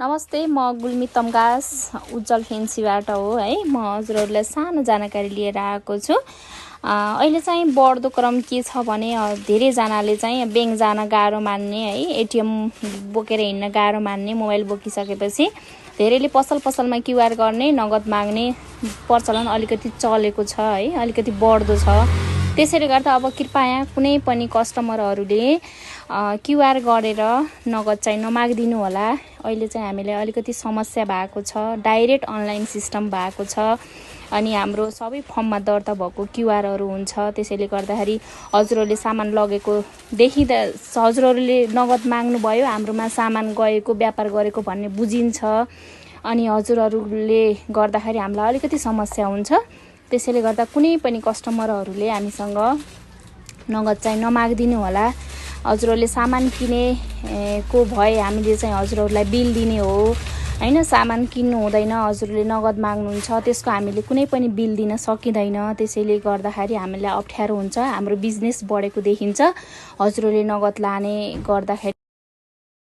नमस्ते, म गुल्मी तम्गास उज्जवल फेन्सीबाट हो है। म हजुरहरूलाई सानो जानकारी लिएर आएको छु। अहिले चाहिँ बढ्दो क्रम के छ भने धेरैजनाले चाहिँ ब्याङ्क जान गाह्रो मान्ने है, एटिएम बोकेर हिँड्न गाह्रो मान्ने, मोबाइल बोकिसकेपछि धेरैले पसलमा क्युआर गर्ने, नगद माग्ने प्रचलन अलिकति चलेको छ है, अलिकति बढ्दो छ। त्यसैले गर्दा अब कृपया कुनै पनि कस्टमरहरूले क्युआर गरेर नगद चाहिँ नमागिदिनु होला। अहिले चाहिँ हामीलाई अलिकति समस्या भएको छ, डाइरेक्ट अनलाइन सिस्टम भएको छ अनि हाम्रो सबै फर्ममा दर्ता भएको क्युआरहरू हुन्छ। त्यसैले गर्दाखेरि हजुरहरूले सामान लगेको देखिँदा हजुरहरूले नगद माग्नुभयो, हाम्रोमा सामान गएको, व्यापार गरेको भन्ने बुझिन्छ अनि हजुरहरूले गर्दाखेरि हामीलाई अलिकति समस्या हुन्छ। त्यसैले गर्दा कुनै पनि कस्टमरहरूले हामीसँग नगद चाहिँ नमागिदिनु होला। हजुरहरूले सामान किनेको भए हामीले चाहिँ हजुरहरूलाई बिल दिने हो हैन। सामान किन्नु हुँदैन, हजुरले नगद माग्नुहुन्छ, त्यसको हामीले कुनै पनि बिल दिन सकिँदैन। त्यसैले गर्दाखेरि हामीलाई अप्ठ्यारो हुन्छ, हाम्रो बिजनेस बढेको देखिन्छ। हजुरहरूले नगद लाने गर्दाखेरि